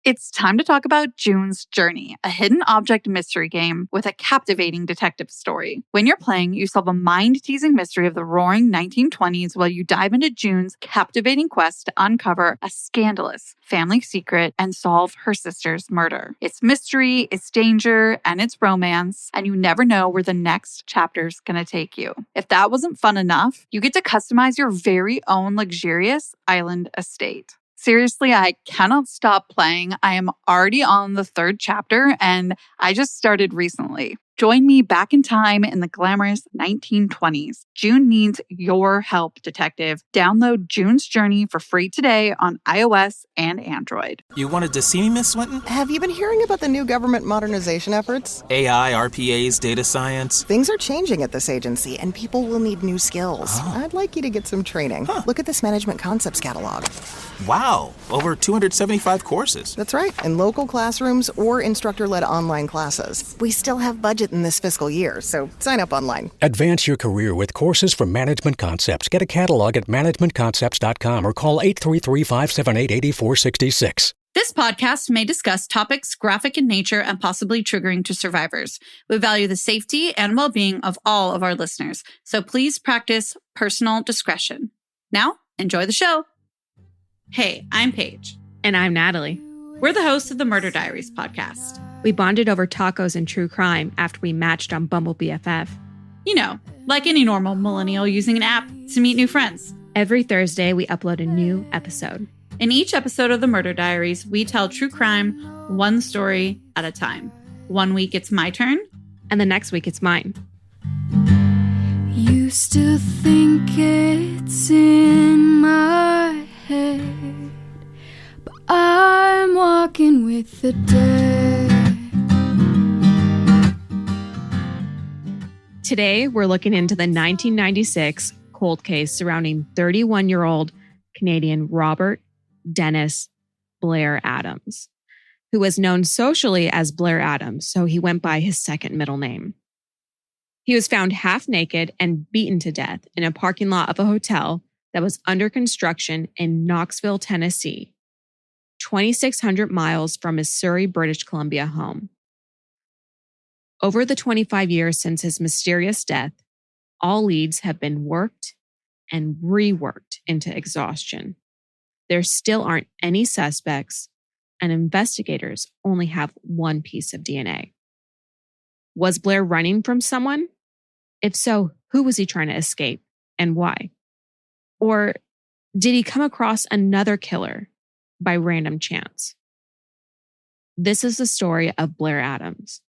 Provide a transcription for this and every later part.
It's time to talk about June's Journey, a hidden object mystery game with a captivating detective story. When you're playing, you solve a mind-teasing mystery of the roaring 1920s while you dive into June's captivating quest to uncover a scandalous family secret and solve her sister's murder. It's mystery, it's danger, and it's romance, and you never know where the next chapter's gonna take you. If that wasn't fun enough, you get to customize your very own luxurious island estate. Seriously, I cannot stop playing. I am already on the 3rd chapter, and I just started recently. Join me back in time in the glamorous 1920s. June needs your help, detective. Download June's Journey for free today on iOS and Android. You wanted to see me, Miss Swinton? Have you been hearing about the new government modernization efforts? AI, RPAs, data science. Things are changing at this agency, and people will need new skills. I'd like you to get some training. Look at this management concepts catalog. Wow, over 275 courses. That's right, in local classrooms or instructor-led online classes. We still have budget in this fiscal year, so sign up online. Advance your career with courses from Management Concepts. Get a catalog at managementconcepts.com or call 833-578-8466. This podcast may discuss topics graphic in nature and possibly triggering to survivors. We value the safety and well-being of all of our listeners, so please practice personal discretion. Now, enjoy the show. Hey, I'm Paige. And I'm Natalie. We're the hosts of the Murder Diaries podcast. We bonded over tacos and true crime after we matched on Bumble BFF. You know, like any normal millennial using an app to meet new friends. Every Thursday, we upload a new episode. In each episode of the Murder Diaries, we tell true crime one story at a time. One week it's my turn. And the next week it's mine. You still think it's in my head, but I'm walking with the dead. Today, we're looking into the 1996 cold case surrounding 31-year-old Canadian Robert Dennis Blair Adams, who was known socially as Blair Adams, so he went by his second middle name. He was found half naked and beaten to death in a parking lot of a hotel that was under construction in Knoxville, Tennessee, 2,600 miles from his Surrey, British Columbia home. Over the 25 years since his mysterious death, all leads have been worked and reworked into exhaustion. There still aren't any suspects, and investigators only have one piece of DNA. Was Blair running from someone? If so, who was he trying to escape and why? Or did he come across another killer by random chance? This is the story of Blair Adams.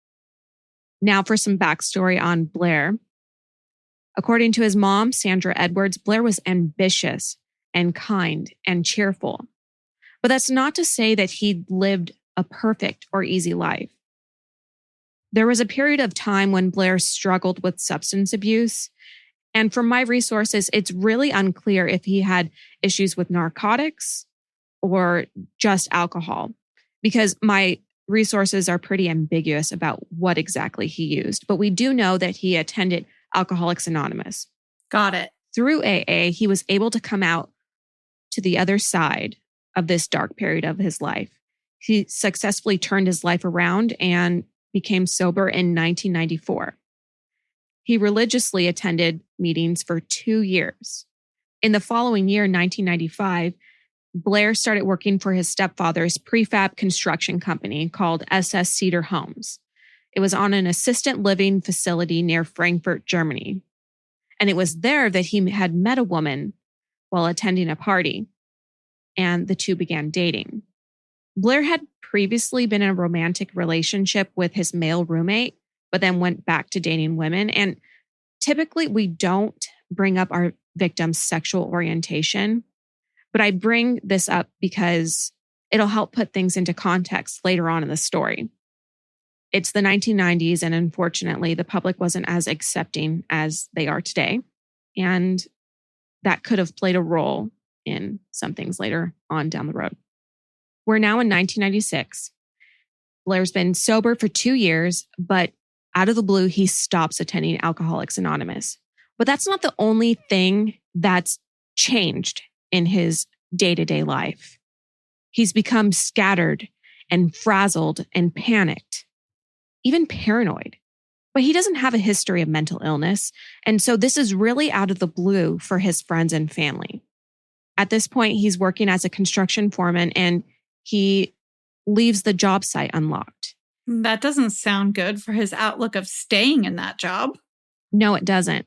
Now for some backstory on Blair. According to his mom, Sandra Edwards, Blair was ambitious and kind and cheerful. But that's not to say that he'd lived a perfect or easy life. There was a period of time when Blair struggled with substance abuse. And from my resources, it's really unclear if he had issues with narcotics or just alcohol, because my resources are pretty ambiguous about what exactly he used. But we do know that he attended Alcoholics Anonymous. Got it. Through AA, he was able to come out to the other side of this dark period of his life. He successfully turned his life around and became sober in 1994. He religiously attended meetings for 2 years. In the following year, 1995, Blair started working for his stepfather's prefab construction company called SS Cedar Homes. It was on an assisted living facility near Frankfurt, Germany. And it was there that he had met a woman while attending a party, and the two began dating. Blair had previously been in a romantic relationship with his male roommate, but then went back to dating women. And typically we don't bring up our victim's sexual orientation, but I bring this up because it'll help put things into context later on in the story. It's the 1990s, and unfortunately, the public wasn't as accepting as they are today. And that could have played a role in some things later on down the road. We're now in 1996. Blair's been sober for 2 years, but out of the blue, he stops attending Alcoholics Anonymous. But that's not the only thing that's changed in his day-to-day life. He's become scattered and frazzled and panicked, even paranoid. But he doesn't have a history of mental illness. And so this is really out of the blue for his friends and family. At this point, he's working as a construction foreman and he leaves the job site unlocked. That doesn't sound good for his outlook of staying in that job. No, it doesn't.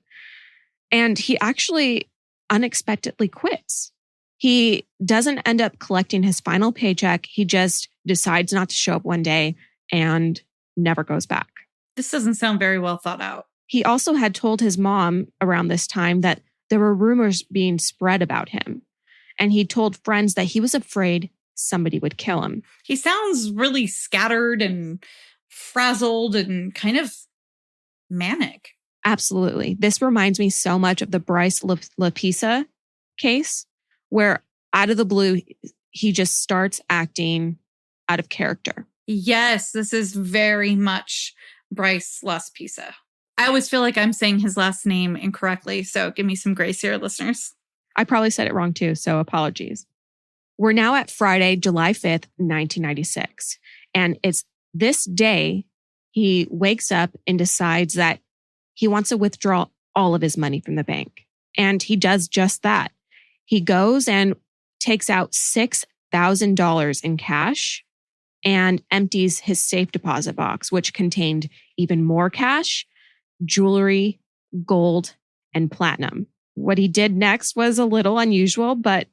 And he actually unexpectedly quits. He doesn't end up collecting his final paycheck. He just decides not to show up one day and never goes back. This doesn't sound very well thought out. He also had told his mom around this time that there were rumors being spread about him. And he told friends that he was afraid somebody would kill him. He sounds really scattered and frazzled and kind of manic. Absolutely. This reminds me so much of the Bryce Lapisa case, where out of the blue, he just starts acting out of character. Yes, this is very much Bryce Lapisa. I always feel like I'm saying his last name incorrectly, so give me some grace here, listeners. I probably said it wrong too, so apologies. We're now at Friday, July 5th, 1996. And it's this day he wakes up and decides that he wants to withdraw all of his money from the bank. And he does just that. He goes and takes out $6,000 in cash and empties his safe deposit box, which contained even more cash, jewelry, gold, and platinum. What he did next was a little unusual, but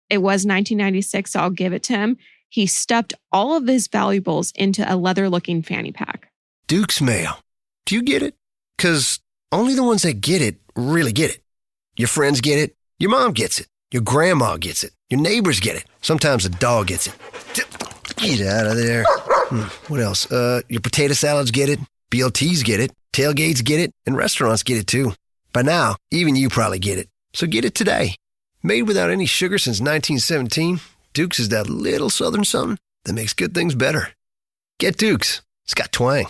it was 1996, so I'll give it to him. He stuffed all of his valuables into a leather-looking fanny pack. Duke's mail. Do you get it? Because only the ones that get it really get it. Your friends get it. Your mom gets it. Your grandma gets it. Your neighbors get it. Sometimes a dog gets it. Get out of there. What else? Your potato salads get it. BLTs get it. Tailgates get it. And restaurants get it too. By now, even you probably get it. So get it today. Made without any sugar since 1917, Duke's is that little southern something that makes good things better. Get Duke's. It's got twang.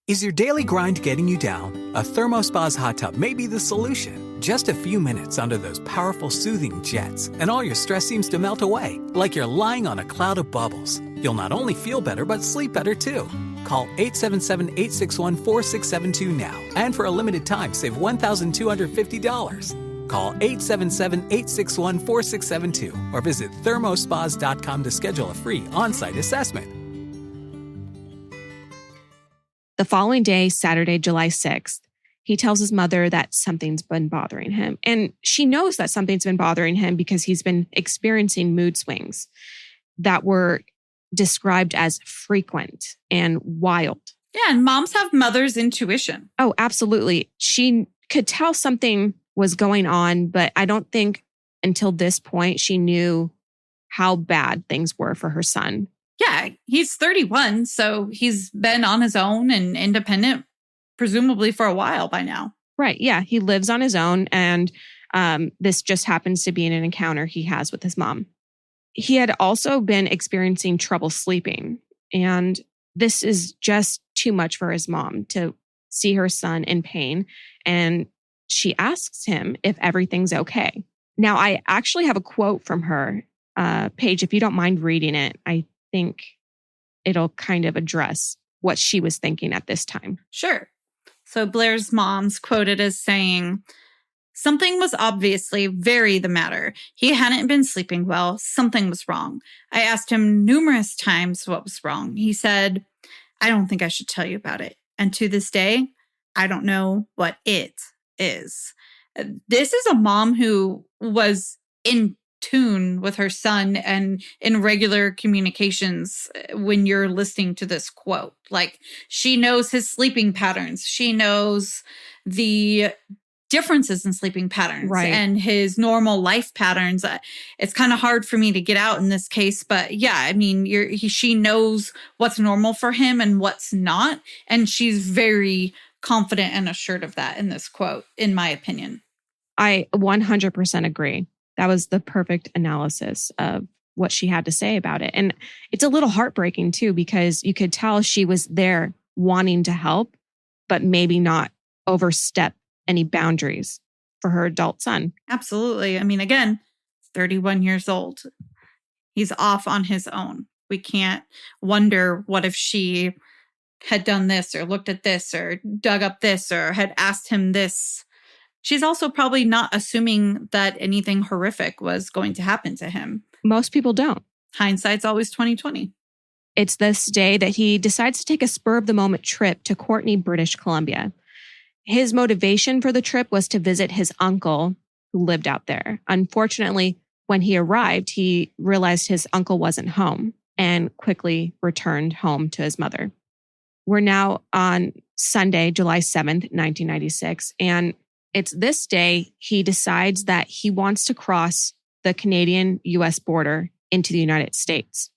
Is your daily grind getting you down? A ThermoSpa's hot tub may be the solution. Just a few minutes under those powerful soothing jets, and all your stress seems to melt away, like you're lying on a cloud of bubbles. You'll not only feel better, but sleep better too. Call 877-861-4672 now, and for a limited time, save $1,250. Call 877-861-4672 or visit thermospas.com to schedule a free on-site assessment. The following day, Saturday, July 6th, he tells his mother that something's been bothering him. And she knows that something's been bothering him because he's been experiencing mood swings that were described as frequent and wild. Yeah, and moms have mother's intuition. Oh, absolutely. She could tell something was going on, but I don't think until this point she knew how bad things were for her son. Yeah, he's 31, so he's been on his own and independent, presumably for a while by now. Right. Yeah, he lives on his own, and this just happens to be an encounter he has with his mom. He had also been experiencing trouble sleeping, and this is just too much for his mom to see her son in pain, and she asks him if everything's okay. Now, I actually have a quote from her. Paige, if you don't mind reading it, I think it'll kind of address what she was thinking at this time. Sure. So Blair's mom's quoted as saying, "Something was obviously very the matter. He hadn't been sleeping well. Something was wrong. I asked him numerous times what was wrong. He said, I don't think I should tell you about it. And to this day, I don't know what it is." This is a mom who was in tune with her son and in regular communications when you're listening to this quote. Like, she knows his sleeping patterns. She knows the differences in sleeping patterns and his normal life patterns. It's kind of hard for me to get out in this case, but yeah, I mean, she knows what's normal for him and what's not. And she's very confident and assured of that in this quote, in my opinion. I 100% agree. That was the perfect analysis of what she had to say about it. And it's a little heartbreaking too, because you could tell she was there wanting to help, but maybe not overstep any boundaries for her adult son. Absolutely. I mean, again, 31 years old. He's off on his own. We can't wonder what if she had done this or looked at this or dug up this or had asked him this. She's also probably not assuming that anything horrific was going to happen to him. Most people don't. Hindsight's always 20/20. It's this day that he decides to take a spur-of-the-moment trip to Courtenay, British Columbia. His motivation for the trip was to visit his uncle who lived out there. Unfortunately, when he arrived, he realized his uncle wasn't home and quickly returned home to his mother. We're now on Sunday, July 7th, 1996, and it's this day he decides that he wants to cross the Canadian-US border into the United States.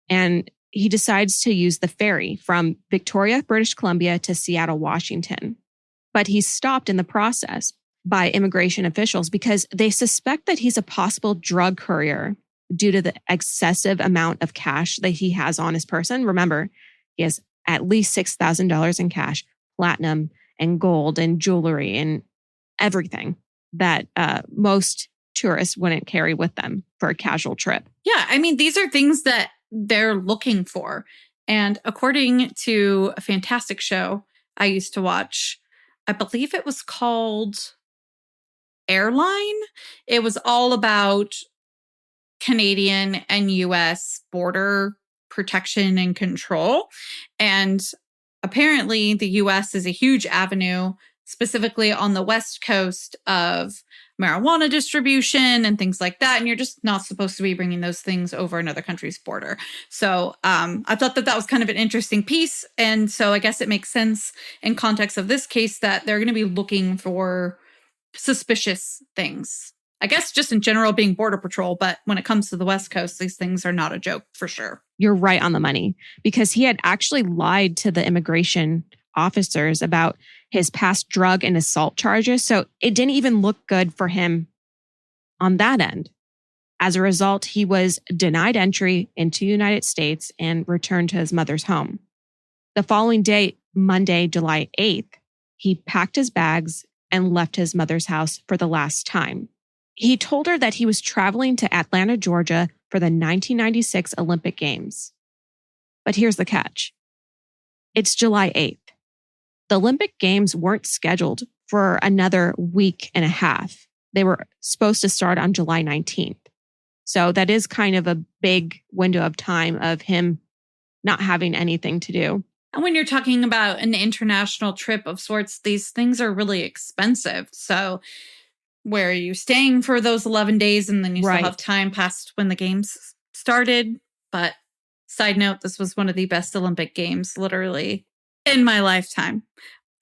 And he decides to use the ferry from Victoria, British Columbia to Seattle, Washington. But he's stopped in the process by immigration officials because they suspect that he's a possible drug courier due to the excessive amount of cash that he has on his person. Remember, he has at least $6,000 in cash, platinum and gold and jewelry and everything that most tourists wouldn't carry with them for a casual trip. Yeah, I mean, these are things that they're looking for. And according to a fantastic show I used to watch, I believe it was called Airline. It was all about Canadian and US border protection and control. And apparently the US is a huge avenue, specifically on the West Coast, of marijuana distribution and things like that. And you're just not supposed to be bringing those things over another country's border. So I thought that was kind of an interesting piece. And so I guess it makes sense in context of this case that they're going to be looking for suspicious things. I guess just in general being border patrol, but when it comes to the West Coast, these things are not a joke for sure. You're right on the money because he had actually lied to the immigration officers about his past drug and assault charges. So it didn't even look good for him on that end. As a result, he was denied entry into the United States and returned to his mother's home. The following day, Monday, July 8th, he packed his bags and left his mother's house for the last time. He told her that he was traveling to Atlanta, Georgia for the 1996 Olympic Games. But here's the catch. It's July 8th. The Olympic Games weren't scheduled for another week and a half. They were supposed to start on July 19th. So that is kind of a big window of time of him not having anything to do. And when you're talking about an international trip of sorts, these things are really expensive. So where are you staying for those 11 days and then you Right. still have time past when the games started? But side note, this was one of the best Olympic Games literally in my lifetime.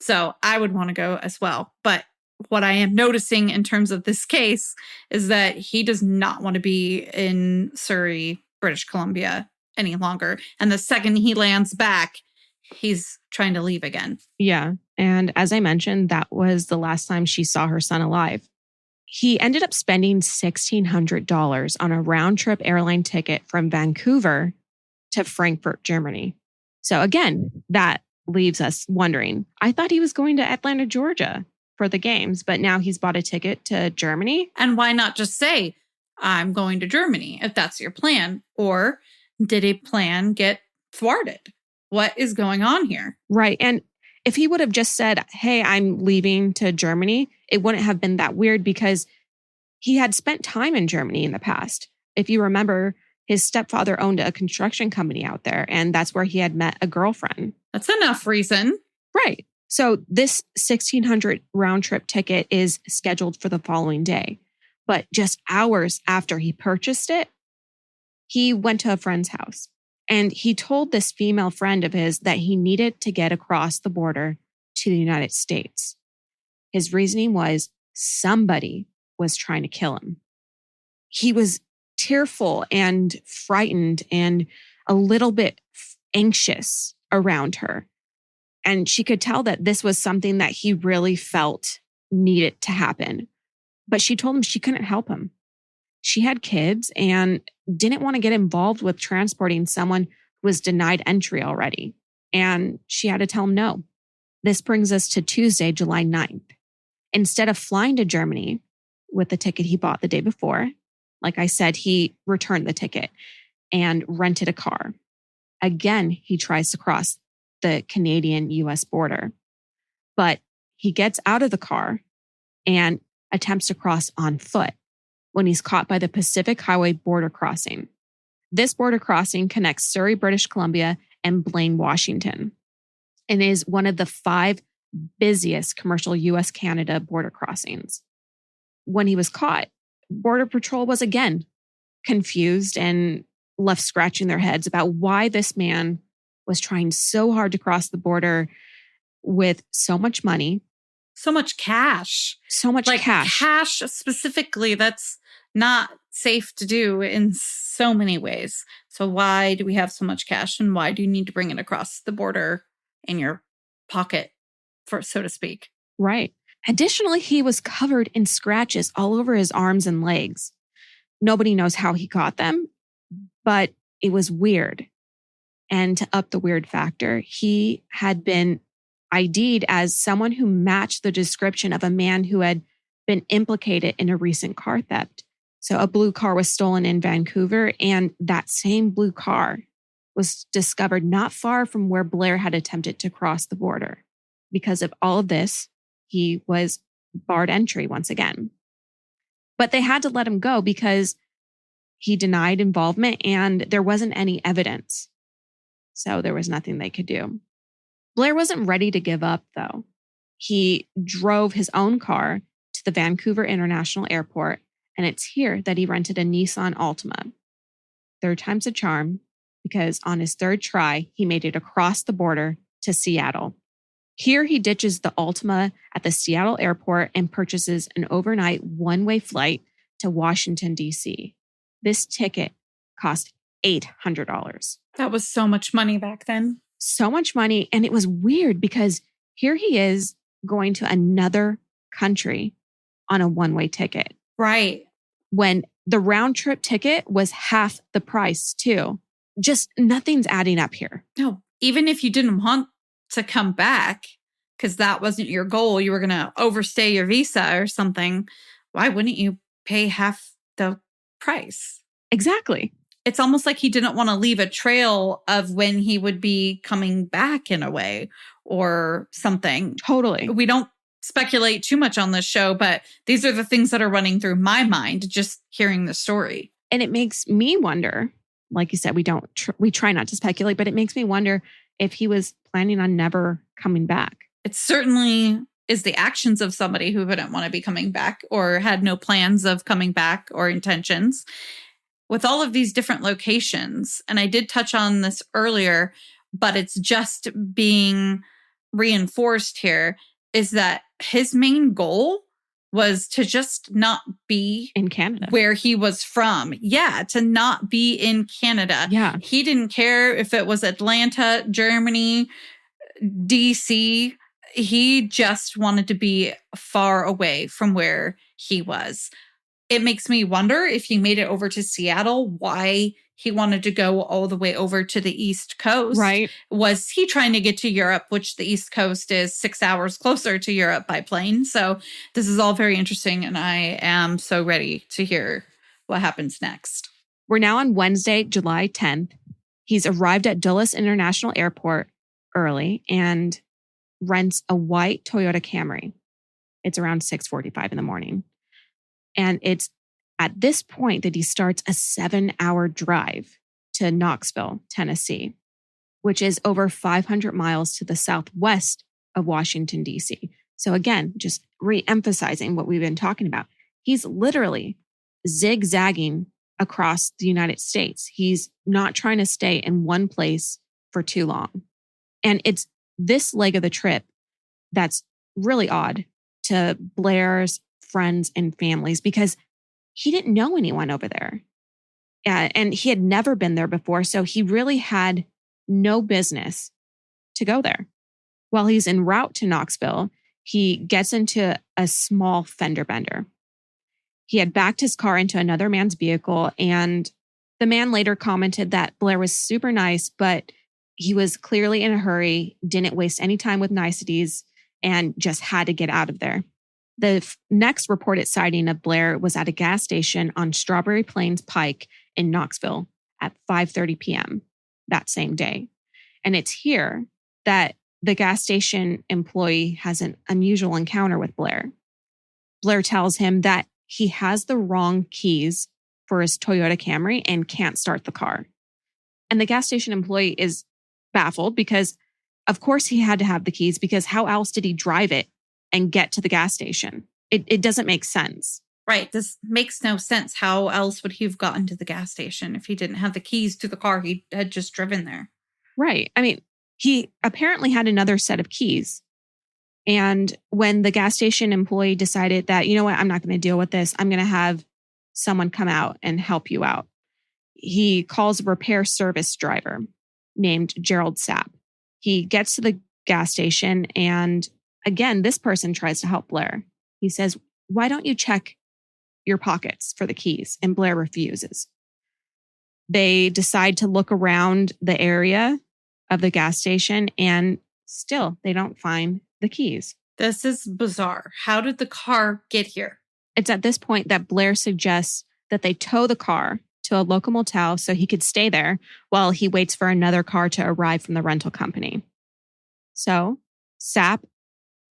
So I would want to go as well. But what I am noticing in terms of this case is that he does not want to be in Surrey, British Columbia any longer. And the second he lands back, he's trying to leave again. Yeah. And as I mentioned, that was the last time she saw her son alive. He ended up spending $1,600 on a round-trip airline ticket from Vancouver to Frankfurt, Germany. So again, that leaves us wondering, I thought he was going to Atlanta, Georgia for the games, but now he's bought a ticket to Germany. And why not just say, I'm going to Germany, if that's your plan? Or did a plan get thwarted? What is going on here? Right. And if he would have just said, hey, I'm leaving to Germany, it wouldn't have been that weird because he had spent time in Germany in the past. If you remember, his stepfather owned a construction company out there, and that's where he had met a girlfriend. That's enough reason. Right. So this $1,600 round trip ticket is scheduled for the following day. But just hours after he purchased it, he went to a friend's house. And he told this female friend of his that he needed to get across the border to the United States. His reasoning was somebody was trying to kill him. He was tearful and frightened and a little bit anxious around her. And she could tell that this was something that he really felt needed to happen. But she told him she couldn't help him. She had kids and didn't want to get involved with transporting someone who was denied entry already. And she had to tell him no. This brings us to Tuesday, July 9th. Instead of flying to Germany with the ticket he bought the day before, like I said, he returned the ticket. and rented a car. Again, he tries to cross the Canadian-US border, but he gets out of the car and attempts to cross on foot when he's caught by the Pacific Highway border crossing. This border crossing connects Surrey, British Columbia, and Blaine, Washington, and is one of the 5 busiest commercial US-Canada border crossings. When he was caught, Border Patrol was again confused and left scratching their heads about why this man was trying so hard to cross the border with so much money. So much cash. So much cash. Cash specifically, that's not safe to do in so many ways. So why do we have so much cash, and why do you need to bring it across the border in your pocket, for so to speak? Right. Additionally, he was covered in scratches all over his arms and legs. Nobody knows how he got them, but it was weird. And to up the weird factor, he had been ID'd as someone who matched the description of a man who had been implicated in a recent car theft. So a blue car was stolen in Vancouver, and that same blue car was discovered not far from where Blair had attempted to cross the border. Because of all of this, he was barred entry once again. But they had to let him go because he denied involvement and there wasn't any evidence. So there was nothing they could do. Blair wasn't ready to give up, though. He drove his own car to the Vancouver International Airport, and it's here that he rented a Nissan Altima. 3rd time's a charm, because on his 3rd try, he made it across the border to Seattle. Here he ditches the Altima at the Seattle airport and purchases an overnight one-way flight to Washington, D.C. This ticket cost $800. That was so much money back then. So much money. And it was weird because here he is going to another country on a one-way ticket. Right. When the round trip ticket was half the price too. Just nothing's adding up here. No, even if you didn't want to come back, because that wasn't your goal, you were going to overstay your visa or something, why wouldn't you pay half the price? Exactly. It's almost like he didn't want to leave a trail of when he would be coming back in a way or something. Totally. We don't speculate too much on this show, but these are the things that are running through my mind just hearing the story. And it makes me wonder, like you said, we try not to speculate, but it makes me wonder if he was planning on never coming back. It certainly is the actions of somebody who wouldn't want to be coming back or had no plans of coming back or intentions. With all of these different locations, and I did touch on this earlier, but it's just being reinforced here, is that his main goal was to just not be in Canada, where he was from. Yeah, to not be in Canada. Yeah. He didn't care if it was Atlanta, Germany, DC. He just wanted to be far away from where he was. It makes me wonder if he made it over to Seattle, why he wanted to go all the way over to the East Coast. Right. Was he trying to get to Europe, which the East Coast is 6 hours closer to Europe by plane? So this is all very interesting, and I am so ready to hear what happens next. We're now on Wednesday, July 10th. He's arrived at Dulles International Airport early and rents a white Toyota Camry. It's around 6:45 in the morning. And it's at this point that he starts a 7-hour drive to Knoxville, Tennessee, which is over 500 miles to the southwest of Washington, D.C. So again, just re-emphasizing what we've been talking about. He's literally zigzagging across the United States. He's not trying to stay in one place for too long. And it's this leg of the trip that's really odd to Blair's friends and families because he didn't know anyone over there. And he had never been there before. So he really had no business to go there. While he's en route to Knoxville, he gets into a small fender bender. He had backed his car into another man's vehicle, and the man later commented that Blair was super nice, but he was clearly in a hurry, didn't waste any time with niceties, and just had to get out of there. The next reported sighting of Blair was at a gas station on Strawberry Plains Pike in Knoxville at 5:30 p.m. that same day. And it's here that the gas station employee has an unusual encounter with Blair. Blair tells him that he has the wrong keys for his Toyota Camry and can't start the car. And the gas station employee is baffled because, of course, he had to have the keys, because how else did he drive it and get to the gas station? It doesn't make sense. Right. This makes no sense. How else would he have gotten to the gas station if he didn't have the keys to the car he had just driven there? Right. I mean, he apparently had another set of keys. And when the gas station employee decided that, you know what, I'm not going to deal with this, I'm going to have someone come out and help you out, he calls a repair service driver named Gerald Sapp. He gets to the gas station, and again, this person tries to help Blair. He says, why don't you check your pockets for the keys? And Blair refuses. They decide to look around the area of the gas station, and still they don't find the keys. This is bizarre. How did the car get here? It's at this point that Blair suggests that they tow the car to a local motel so he could stay there while he waits for another car to arrive from the rental company. So Sapp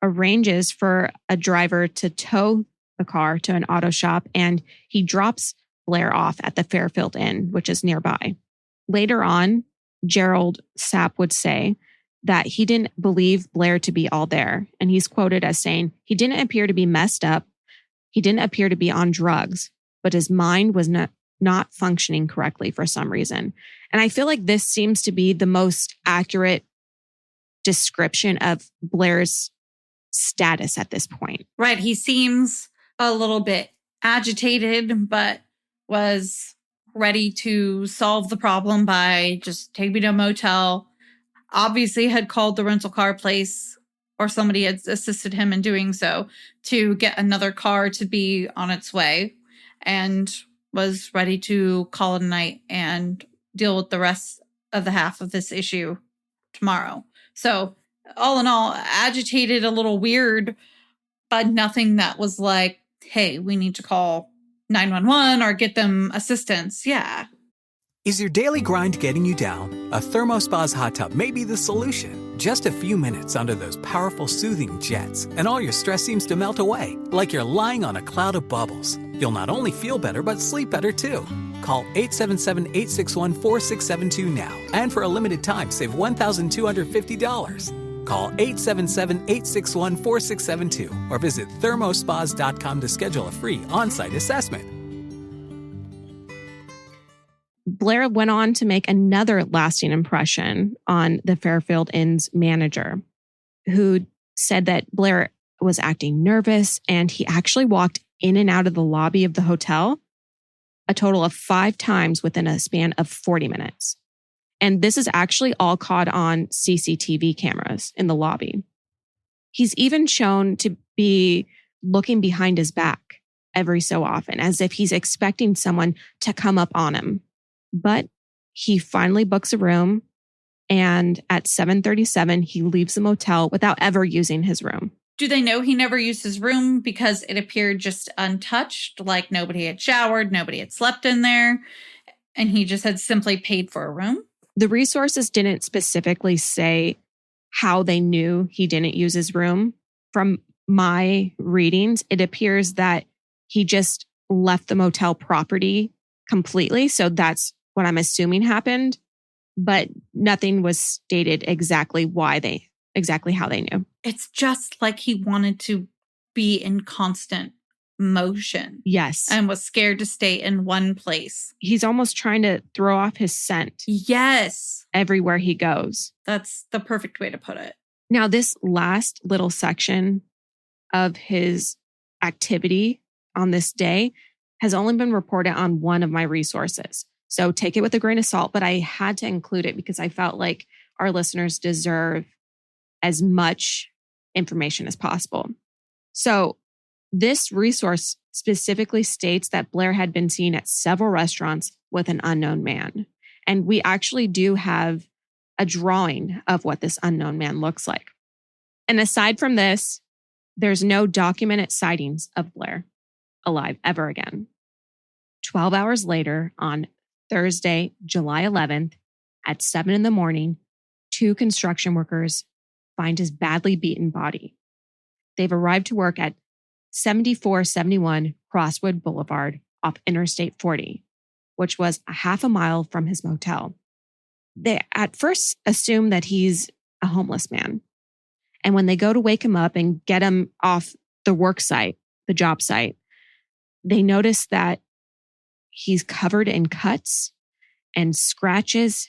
arranges for a driver to tow the car to an auto shop, and he drops Blair off at the Fairfield Inn, which is nearby. Later on, Gerald Sapp would say that he didn't believe Blair to be all there. And he's quoted as saying, he didn't appear to be messed up. He didn't appear to be on drugs, but his mind was not functioning correctly for some reason. And I feel like this seems to be the most accurate description of Blair's status at this point. Right. He seems a little bit agitated, but was ready to solve the problem by just taking me to a motel. Obviously had called the rental car place, or somebody had assisted him in doing so, to get another car to be on its way, and was ready to call it a night and deal with the rest of the half of this issue tomorrow. So all in all, agitated, a little weird, but nothing that was like, hey, we need to call 911 or get them assistance. Yeah. Is your daily grind getting you down? A ThermoSpa's hot tub may be the solution. Just a few minutes under those powerful soothing jets, and all your stress seems to melt away, like you're lying on a cloud of bubbles. You'll not only feel better, but sleep better too. Call 877-861-4672 now, and for a limited time, save $1,250. Call 877-861-4672 or visit thermospas.com to schedule a free on-site assessment. Blair went on to make another lasting impression on the Fairfield Inn's manager, who said that Blair was acting nervous, and he actually walked in and out of the lobby of the hotel a total of 5 times within a span of 40 minutes. And this is actually all caught on CCTV cameras in the lobby. He's even shown to be looking behind his back every so often, as if he's expecting someone to come up on him. But he finally books a room, and at 7:37, he leaves the motel without ever using his room. Do they know he never used his room because it appeared just untouched, like nobody had showered, nobody had slept in there, and he just had simply paid for a room? The resources didn't specifically say how they knew he didn't use his room. From my readings, it appears that he just left the motel property completely. So that's what I'm assuming happened, but nothing was stated exactly how they knew. It's just like he wanted to be in constant motion. Yes. And was scared to stay in one place. He's almost trying to throw off his scent. Yes. Everywhere he goes. That's the perfect way to put it. Now, this last little section of his activity on this day has only been reported on one of my resources. So take it with a grain of salt, but I had to include it because I felt like our listeners deserve as much information as possible. So this resource specifically states that Blair had been seen at several restaurants with an unknown man. And we actually do have a drawing of what this unknown man looks like. And aside from this, there's no documented sightings of Blair alive ever again. 12 hours later, on Thursday, July 11th at 7 in the morning, 2 construction workers find his badly beaten body. They've arrived to work at 7471 Crosswood Boulevard off Interstate 40, which was a half a mile from his motel. They at first assume that he's a homeless man. And when they go to wake him up and get him off the work site, the job site, they notice that he's covered in cuts and scratches.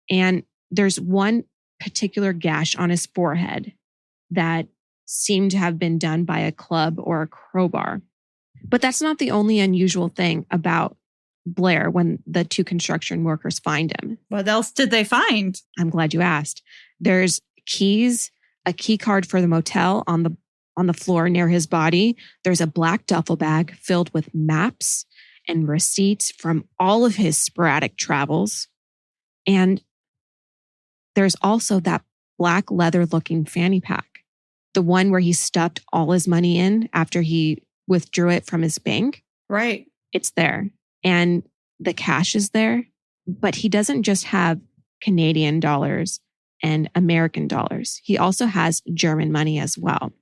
And there's one particular gash on his forehead that seemed to have been done by a club or a crowbar. But that's not the only unusual thing about Blair when the 2 construction workers find him. What else did they find? I'm glad you asked. There's keys, a key card for the motel on the floor near his body. There's a black duffel bag filled with maps and receipts from all of his sporadic travels. And there's also that black leather looking fanny pack, the one where he stuffed all his money in after he withdrew it from his bank. Right. It's there. And the cash is there, but he doesn't just have Canadian dollars and American dollars. He also has German money as well.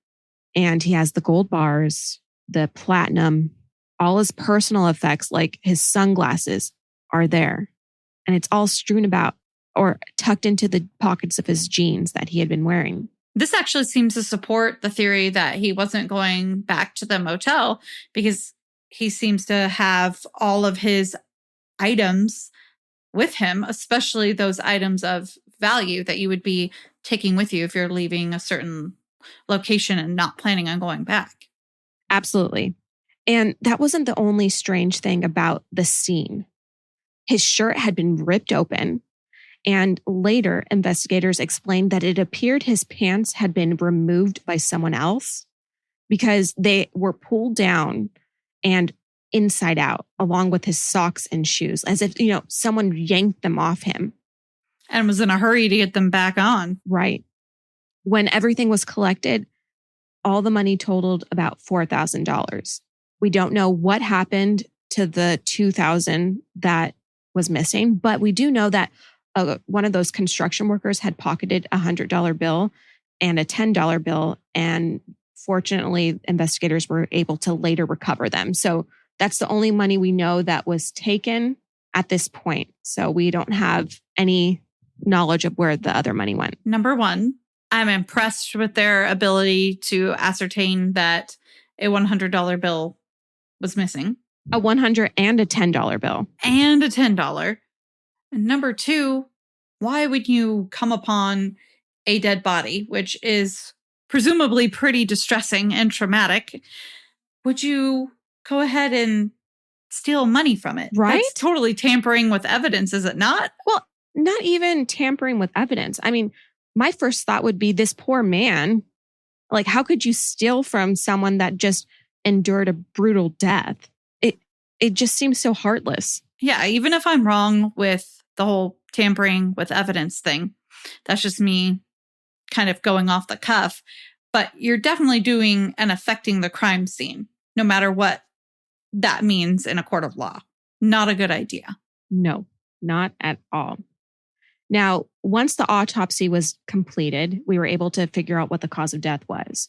And he has the gold bars, the platinum, all his personal effects, like his sunglasses, are there. And it's all strewn about or tucked into the pockets of his jeans that he had been wearing. This actually seems to support the theory that he wasn't going back to the motel because he seems to have all of his items with him, especially those items of value that you would be taking with you if you're leaving a certain location and not planning on going back. Absolutely. And that wasn't the only strange thing about the scene. His shirt had been ripped open, and later investigators explained that it appeared his pants had been removed by someone else because they were pulled down and inside out, along with his socks and shoes, as if, someone yanked them off him. And was in a hurry to get them back on. Right. When everything was collected, all the money totaled about $4,000. We don't know what happened to the $2,000 that was missing, but we do know that one of those construction workers had pocketed a $100 bill and a $10 bill. And fortunately, investigators were able to later recover them. So that's the only money we know that was taken at this point. So we don't have any knowledge of where the other money went. Number one, I'm impressed with their ability to ascertain that a $100 bill was missing. A $100 and a $10 bill. And a $10. And number two, why would you come upon a dead body, which is presumably pretty distressing and traumatic? Would you go ahead and steal money from it? Right? That's totally tampering with evidence, is it not? Well, not even tampering with evidence. I mean, my first thought would be this poor man. Like, how could you steal from someone that just endured a brutal death? It just seems so heartless. Yeah, even if I'm wrong with the whole tampering with evidence thing, that's just me kind of going off the cuff. But you're definitely doing and affecting the crime scene, no matter what that means in a court of law. Not a good idea. No, not at all. Now, once the autopsy was completed, we were able to figure out what the cause of death was.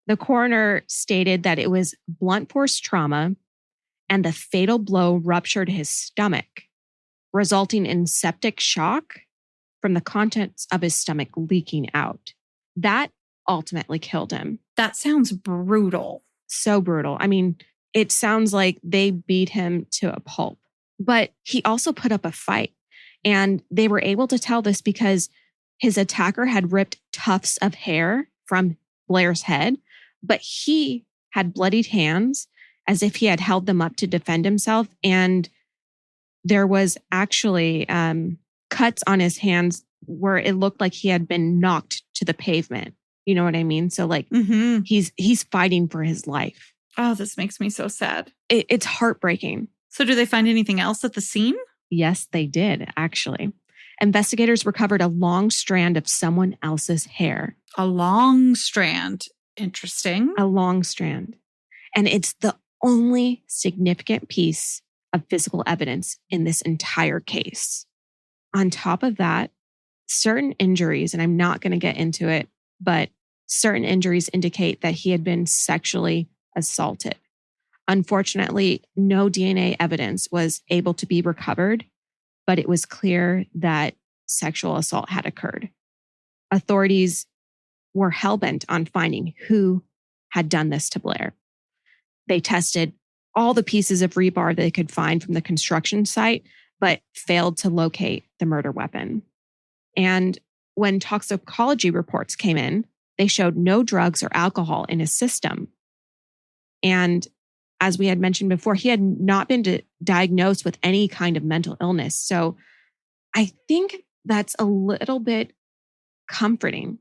The coroner stated that it was blunt force trauma and the fatal blow ruptured his stomach, resulting in septic shock from the contents of his stomach leaking out. That ultimately killed him. That sounds brutal. So brutal. I mean, it sounds like they beat him to a pulp. But he also put up a fight. And they were able to tell this because his attacker had ripped tufts of hair from Blair's head, but he had bloodied hands as if he had held them up to defend himself. And there was actually cuts on his hands where it looked like he had been knocked to the pavement. You know what I mean? So like he's fighting for his life. Oh, this makes me so sad. It's heartbreaking. So do they find anything else at the scene? Yes, they did, actually. Investigators recovered a long strand of someone else's hair. A long strand. Interesting. A long strand. And it's the only significant piece of physical evidence in this entire case. On top of that, certain injuries, and I'm not going to get into it, but certain injuries indicate that he had been sexually assaulted. Unfortunately, no DNA evidence was able to be recovered, but it was clear that sexual assault had occurred. Authorities were hellbent on finding who had done this to Blair. They tested all the pieces of rebar they could find from the construction site, but failed to locate the murder weapon. And when toxicology reports came in, they showed no drugs or alcohol in his system. And as we had mentioned before, he had not been diagnosed with any kind of mental illness. So I think that's a little bit comforting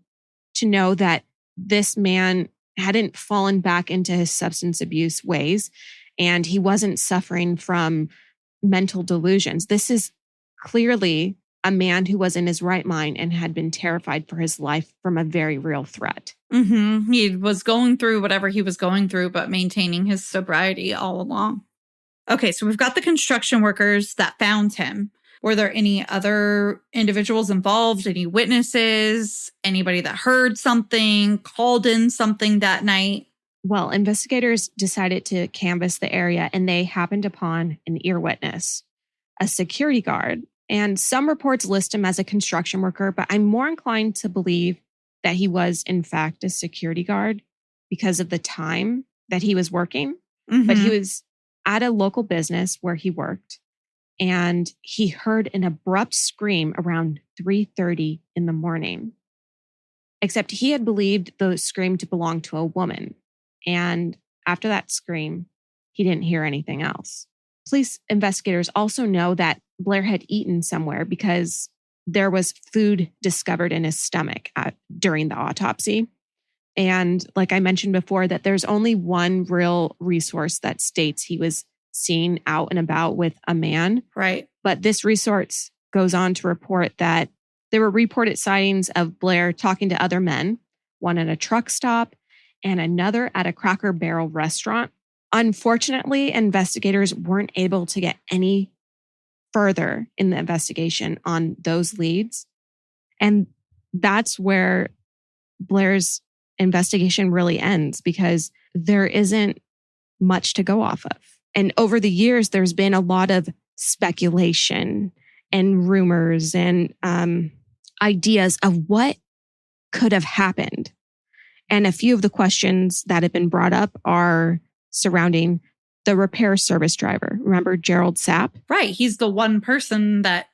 to know that this man hadn't fallen back into his substance abuse ways and he wasn't suffering from mental delusions. This is clearly a man who was in his right mind and had been terrified for his life from a very real threat. Mm-hmm. He was going through whatever he was going through, but maintaining his sobriety all along. Okay, so we've got the construction workers that found him. Were there any other individuals involved? Any witnesses? Anybody that heard something, called in something that night? Well, investigators decided to canvass the area and they happened upon an ear witness, a security guard. And some reports list him as a construction worker, but I'm more inclined to believe that he was, in fact, a security guard because of the time that he was working. Mm-hmm. But he was at a local business where he worked, and he heard an abrupt scream around 3:30 in the morning. Except he had believed the scream to belong to a woman. And after that scream, he didn't hear anything else. Police investigators also know that Blair had eaten somewhere because there was food discovered in his stomach during the autopsy. And like I mentioned before, that there's only one real resource that states he was seen out and about with a man. Right. But this resource goes on to report that there were reported sightings of Blair talking to other men, one at a truck stop and another at a Cracker Barrel restaurant. Unfortunately, investigators weren't able to get any further in the investigation on those leads. And that's where Blair's investigation really ends because there isn't much to go off of. And over the years, there's been a lot of speculation and rumors and ideas of what could have happened. And a few of the questions that have been brought up are surrounding the repair service driver. Remember Gerald Sapp? Right. He's the one person that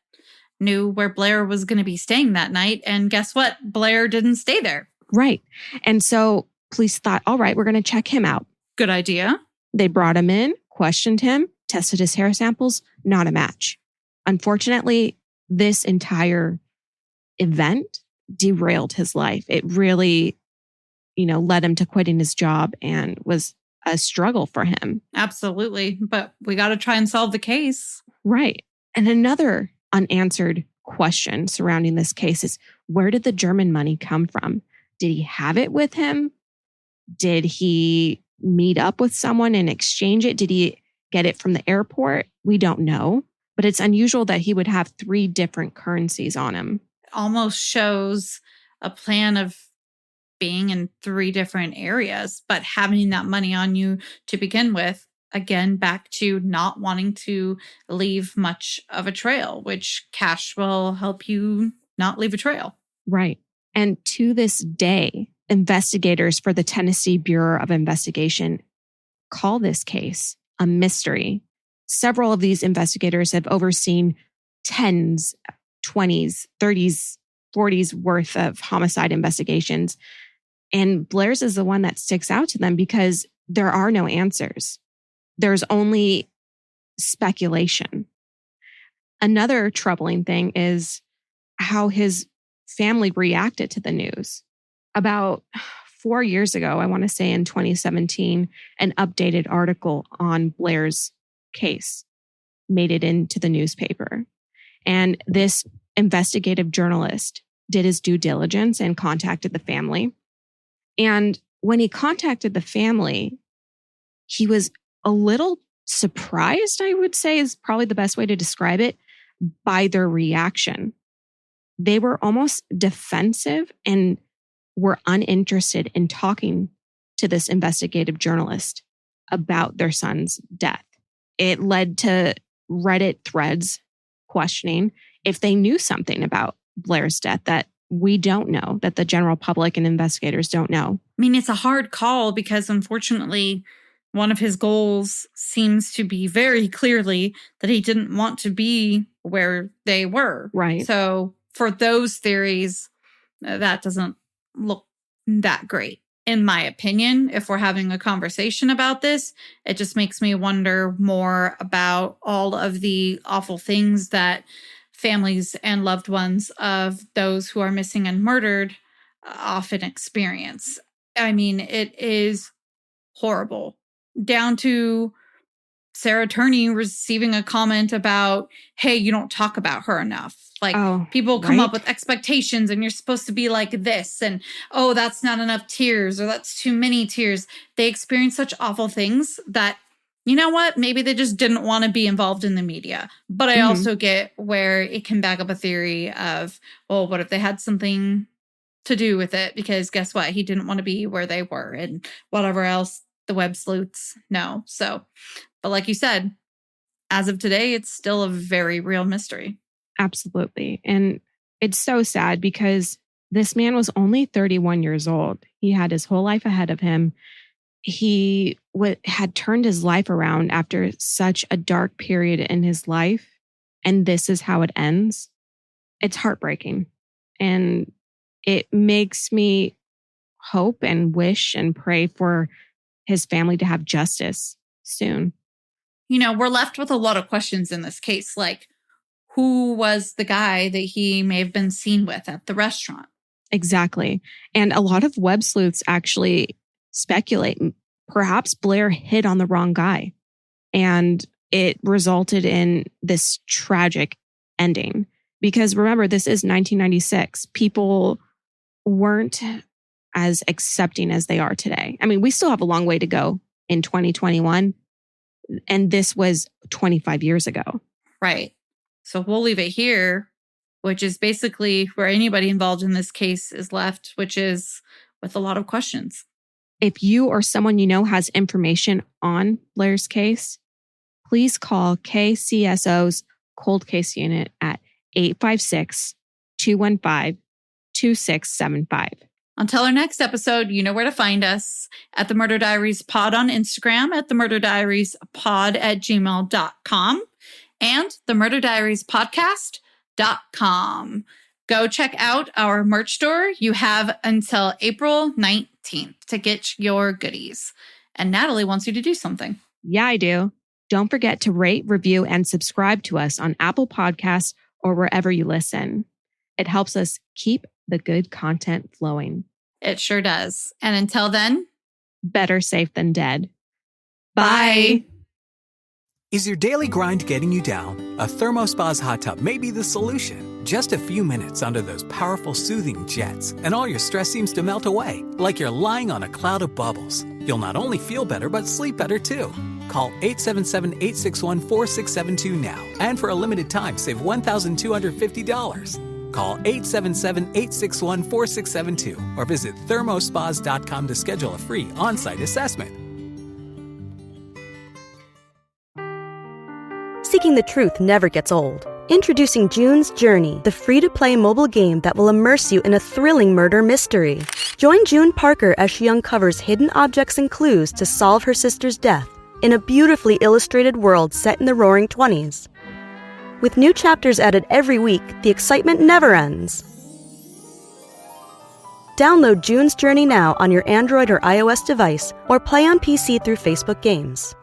knew where Blair was going to be staying that night. And guess what? Blair didn't stay there. Right. And so police thought, all right, we're going to check him out. Good idea. They brought him in, questioned him, tested his hair samples, not a match. Unfortunately, this entire event derailed his life. It really, led him to quitting his job and was a struggle for him. Absolutely. But we got to try and solve the case. Right. And another unanswered question surrounding this case is, where did the German money come from? Did he have it with him? Did he meet up with someone and exchange it? Did he get it from the airport? We don't know. But it's unusual that he would have 3 different currencies on him. It almost shows a plan of being in 3 different areas, but having that money on you to begin with. Again, back to not wanting to leave much of a trail, which cash will help you not leave a trail. Right. And to this day, investigators for the Tennessee Bureau of Investigation call this case a mystery. Several of these investigators have overseen 10s, 20s, 30s, 40s worth of homicide investigations. And Blair's is the one that sticks out to them because there are no answers. There's only speculation. Another troubling thing is how his family reacted to the news. About 4 years ago, I want to say in 2017, an updated article on Blair's case made it into the newspaper. And this investigative journalist did his due diligence and contacted the family. And when he contacted the family, he was a little surprised, I would say is probably the best way to describe it, by their reaction. They were almost defensive and were uninterested in talking to this investigative journalist about their son's death. It led to Reddit threads questioning if they knew something about Blair's death that we don't know, that the general public and investigators don't know. I mean, it's a hard call because unfortunately, one of his goals seems to be very clearly that he didn't want to be where they were. Right. So for those theories, that doesn't look that great. In my opinion, if we're having a conversation about this, it just makes me wonder more about all of the awful things that families and loved ones of those who are missing and murdered often experience. I mean, it is horrible. Down to Sarah Turney receiving a comment about, hey, you don't talk about her enough. Like, people come up with expectations and you're supposed to be like this. And, oh, that's not enough tears or that's too many tears. They experience such awful things that, you know what? Maybe they just didn't want to be involved in the media. But I also get where it can back up a theory of, well, what if they had something to do with it? Because guess what? He didn't want to be where they were and whatever else the web sleuths know. So, but like you said, as of today, it's still a very real mystery. Absolutely. And it's so sad because this man was only 31 years old. He had his whole life ahead of him. He had turned his life around after such a dark period in his life. And this is how it ends. It's heartbreaking. And it makes me hope and wish and pray for his family to have justice soon. You know, we're left with a lot of questions in this case, like who was the guy that he may have been seen with at the restaurant? Exactly. And a lot of web sleuths actually speculate perhaps Blair hit on the wrong guy and it resulted in this tragic ending. Because remember, this is 1996. People weren't as accepting as they are today. I mean, we still have a long way to go in 2021. And this was 25 years ago. Right. So we'll leave it here, which is basically where anybody involved in this case is left, which is with a lot of questions. If you or someone you know has information on Blair's case, please call KCSO's Cold Case Unit at 856-215-2675. Until our next episode, you know where to find us at the Murder Diaries Pod on Instagram, at the Murder Diaries Pod at gmail.com, and the Murder Diaries Podcast.com. Go check out our merch store. You have until April 19th to get your goodies. And Natalie wants you to do something. Yeah, I do. Don't forget to rate, review, and subscribe to us on Apple Podcasts or wherever you listen. It helps us keep the good content flowing. It sure does. And until then, better safe than dead. Bye. Is your daily grind getting you down? A ThermoSpa's hot tub may be the solution. Just a few minutes under those powerful soothing jets, and all your stress seems to melt away, like you're lying on a cloud of bubbles. You'll not only feel better, but sleep better too. Call 877-861-4672 now. And for a limited time, save $1,250. Call 877-861-4672 or visit thermospas.com to schedule a free on-site assessment. Seeking the truth never gets old. Introducing June's Journey, the free-to-play mobile game that will immerse you in a thrilling murder mystery. Join June Parker as she uncovers hidden objects and clues to solve her sister's death in a beautifully illustrated world set in the Roaring '20s. With new chapters added every week, the excitement never ends. Download June's Journey now on your Android or iOS device or play on PC through Facebook Games.